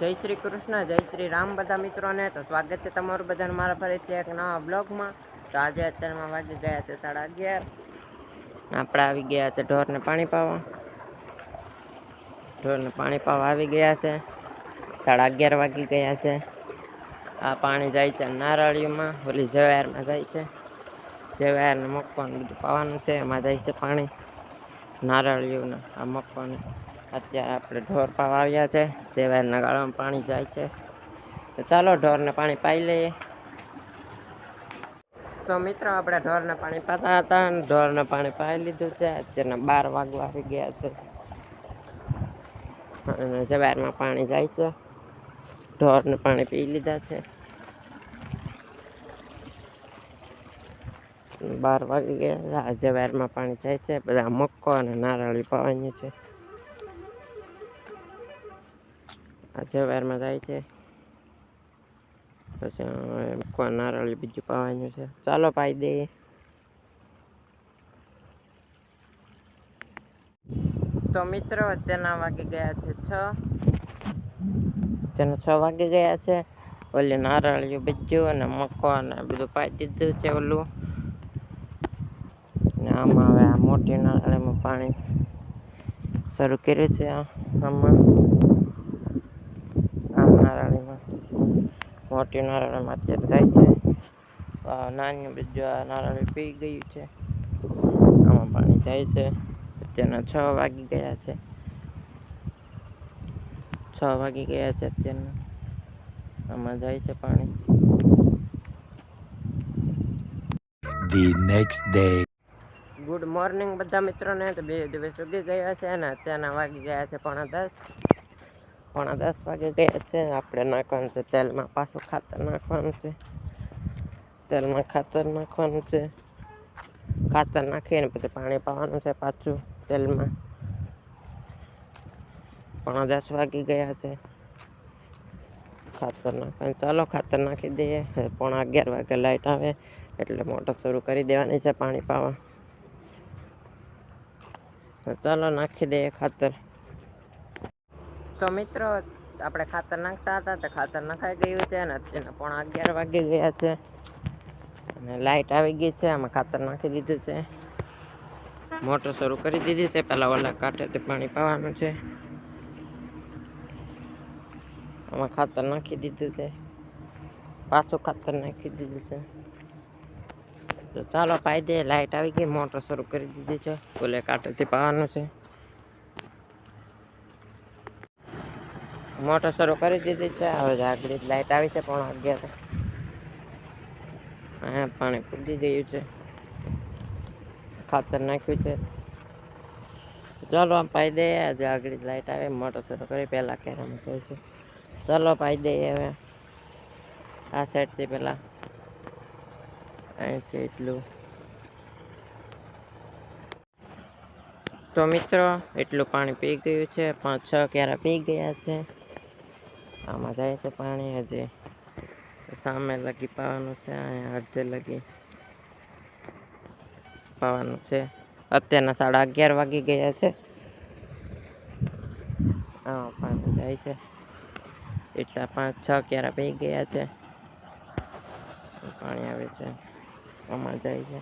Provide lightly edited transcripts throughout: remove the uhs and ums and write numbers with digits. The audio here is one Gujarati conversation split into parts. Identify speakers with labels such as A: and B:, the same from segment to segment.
A: જય શ્રી કૃષ્ણ, જય શ્રી રામ બધા મિત્રોને. તો સ્વાગત છે તમારું બધાને મારા ફરીથી એક નવા બ્લોગમાં. તો આજે અત્યારમાં વાગી ગયા છે 11:30. આપણે આવી ગયા છે ઢોરને પાણી પાવા. ઢોરને પાણી પાવા આવી ગયા છે. 11:30 વાગી ગયા છે. આ પાણી જાય છે નારાળીમાં, ઓલી જવારમાં જાય છે. જવારને મકવાનું બધું પાવાનું છે, એમાં જાય છે પાણી નારાળીઓને આ મકવાનું. અત્યારે આપણે ઢોર પાવા આવ્યા છે. સેવારના ગાળામાં પાણી જાય છે. તો ચાલો ઢોરને પાણી પાઈ લઈએ. તો મિત્રો આપણે ઢોરને પાણી પાતા હતા અને ઢોરને પાણી પાઈ લીધું છે. અત્યારના 12 વાગવા આવી ગયા છે અને જવારમાં પાણી જાય છે. ઢોરને પાણી પી લીધા છે. 12 વાગી ગયા. જવારમાં પાણી જાય છે. બધા મક્કો અને નારાળી પાવાની છે. આ જવારમાં જાય છે. પછી મક્કો નારાળી બીજું પાવાનું છે. ચાલો પાઈ દઈએ. તો મિત્રો અત્યારના વાગી ગયા છે 6 વાગી ગયા છે. ઓલી નારાળીઓ બીજું અને મક્કો અને બધું પાઈ દીધું છે ઓલું. ને આમાં હવે આ મોટી નારાળીમાં પાણી શરૂ કર્યું છે. આમાં આ નારાળીમાં મોટી નારાળીમાં અત્યારે જાય છે. નાની બીજું આ નારાળી પી ગયું છે. આમાં પાણી જાય છે. અત્યારના 6 વાગી ગયા છે. 6 વાગી ગયા છે અત્યારના. આમાં જાય છે પાણી.
B: The next day.
A: Good morning બધા મિત્રોને. તો 2 દિવસ ઉગી ગયા છે અને અત્યારના વાગી ગયા છે 9:30. 9:30 વાગી ગયા છે. આપણે નાખવાનું છે તેલમાં, પાછું ખાતર નાખવાનું છે. તેલમાં ખાતર નાખવાનું છે. ખાતર નાખીને પછી પાણી પાવાનું છે પાછું તેલમાં. 9:30 વાગી ગયા છે. ખાતર નાખવાનું. ચાલો ખાતર નાખી દઈએ. 11:30 વાગે લાઈટ આવે એટલે મોટર શરૂ કરી દેવાની છે પાણી પાવા. ચાલો નાખી દઈએ ખાતર. તો મિત્રો આપણે ખાતર નાખતા હતા તો ખાતર નખાઈ ગયું છે અને અત્યારે 11:30 વાગી ગયા છે અને લાઈટ આવી ગઈ છે. આમાં ખાતર નાખી દીધું છે. મોટર શરૂ કરી દીધી છે. પહેલાં ઓલા કાંઠેથી પાણી પાવાનું છે. આમાં ખાતર નાખી દીધું છે. પાછું ખાતર નાખી દીધું છે. તો ચાલો પાઈ દે. લાઈટ આવી ગઈ, મોટર શરૂ કરી દીધી છે. ઓલે કાંઠેથી પાવાનું છે. મોટર શરૂ કરી દીધી છે. હવે આગળ લાઈટ આવી છે 11:30. અહીંયા પાણી પૂરી ગયું છે. ખાતર નાખ્યું છે. ચાલો આમ પાઈ દઈએ. આજે આગળ લાઈટ આવે, મોટર શરૂ કરી પહેલાં કેરામાં જાય છે. ચાલો પાઈ દઈએ. હવે આ સાઈડથી પહેલાં અહીંથી એટલું. તો મિત્રો એટલું પાણી પી ગયું છે. 5-6 ક્યારા પી ગયા છે. આમાં જાય છે પાણી. હજી સામે લગી પાવાનું છે. અહીંયા અડધે લગી પાવાનું છે. અત્યારના 11:30 વાગી ગયા છે. હા પાણી જાય છે. એટલા 5-6 ક્યારા પી ગયા છે. પાણી આવે છે. આમાં જાય છે.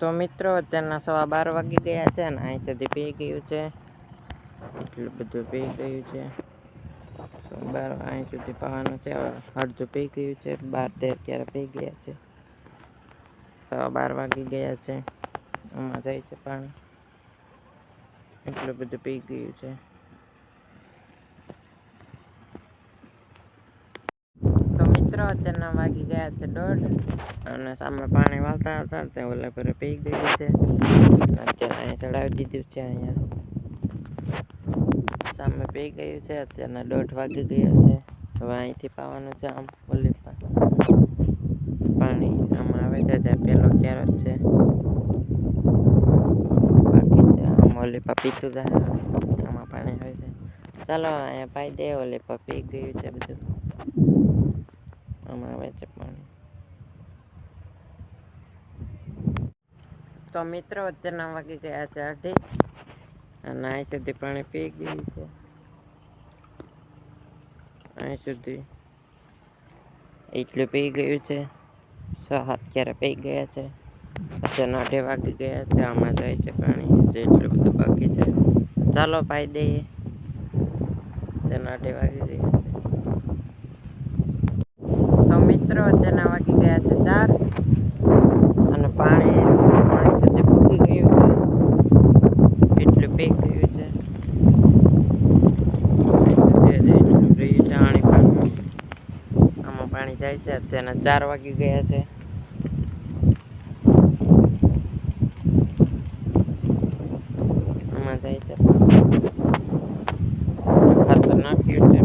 A: તો મિત્રો અત્યારના 12:15 વાગી ગયા છે અને અહીં સુધી પી ગયું છે. એટલું બધું પી ગયું છે. 12 અહીં સુધી પાવાનું છે. અડધું પી ગયું છે. 12-13 ક્યારે પી ગયા છે. 12:15 વાગી ગયા છે. આમાં જાય છે પાણી. એટલું બધું પી ગયું છે. તો મિત્રો અત્યારના વાગી ગયા છે 1:30 અને સામે પાણી વાળતા હતા તે ઓલા પર પી ગયું છે. અત્યારે અહીંયા ચડાવી દીધું છે. અહીંયા સામે પી ગયું છે. અત્યારના 1:30 વાગી ગયા છે. હવે અહીંથી પાવાનું છે આમ ઓલી પાણી આમાં આવે છે જ્યાં પેલો ક્યારો જ છે બાકી છે આમ ઓલી પીતું જાય આમાં પાણી આવે છે ચાલો અહીંયા પાઈ દે ઓલી પી ગયું છે બધું આમાં આવે છે પાણી તો મિત્રો અત્યારના વાગી ગયા છે 8:30 અને અહીં સુધી પાણી પી ગયું છે અહીં સુધી એટલું પી ગયું છે 6-7 ક્યારે પી ગયા છે અત્યારના 8 વાગી ગયા છે આમાં જાય છે પાણી એટલું બધું બાકી છે ચાલો પાઈ દઈએ અત્યારના 8 વાગી ગયા છે તો મિત્રો અત્યારના વાગી ગયા છે 4 અને પાણી સુધી ફૂટી ગયું છે એટલું પી ગયું છે આમાં પાણી જાય છે અત્યારના 4 વાગી ગયા છે આમાં જાય છે ખાતર નાખ્યું છે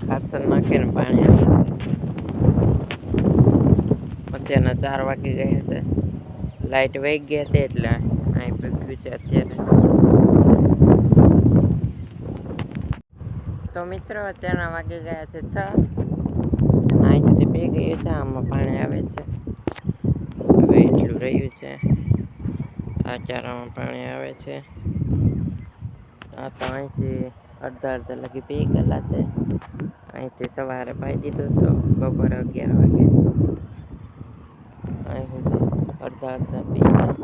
A: ખાતર નાખીને પાણી આવે છે અત્યારના 4 વાગી ગયા છે લાઈટ વહી ગયા હતી એટલે અહીં પીગ્યું છે અત્યારે તો મિત્રો અત્યારના વાગી ગયા છે 6 અહીં સુધી પી ગયું છે આમાં પાણી આવે છે હવે એટલું રહ્યું છે આ ચારામાં પાણી આવે છે આ તો અહીંથી અડધા લગી પી ગયેલા છે અહીંથી સવારે પાઈ દીધું તો બપોરે 11 વાગે અહીં સુધી અડધા પી ગયા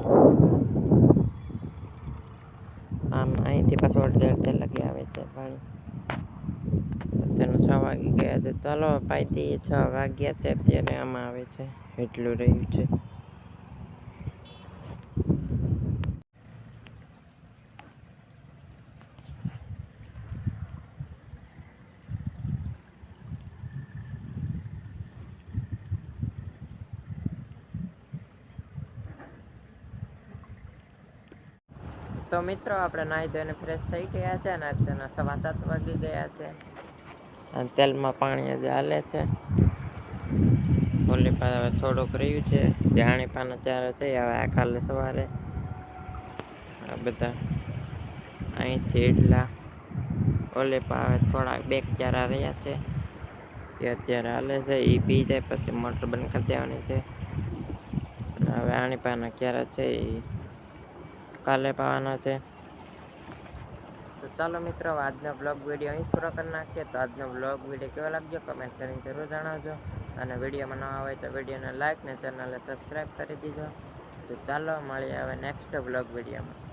A: આમ અહીંથી પાછું અડધા લગી આવે છે પાણી અત્યારના 6 વાગી ગયા છે ચાલો પાઈ દઈએ 6 વાગ્યા છે અત્યારે આમાં આવે છે એટલું રહ્યું છે તો મિત્રો આપણે નાહી ધોઈને ફ્રેશ થઈ ગયા છે અને અત્યારના 7:15 વાગી ગયા છે અને તેલમાં પાણી હજી હાલે છે ઓલી પાસે થોડુંક રહ્યું છે જાણી પાના ચારે છે હવે આ કાલે સવારે આ બધા અહીંથી એટલા ઓલી પાસે થોડાક 2 ચારા રહ્યા છે એ અત્યારે હાલે છે એ પી જાય પછી મોટર બંધ કરી દેવાની છે હવે આની પાના ક્યારે છે એ કાલે પાવાના છે તો ચાલો મિત્રો આજનો બ્લોગ વિડીયો અહીં પૂરો કરી નાખીએ તો આજનો બ્લોગ વિડીયો કેવો લાગ્યો કમેન્ટ કરીને જરૂર જણાવજો અને વિડીયોમાં નવા હોય તો વિડીયોને લાઈક ને ચેનલને સબસ્ક્રાઈબ કરી દીજો તો ચાલો મળીએ હવે નેક્સ્ટ બ્લોગ વિડીયોમાં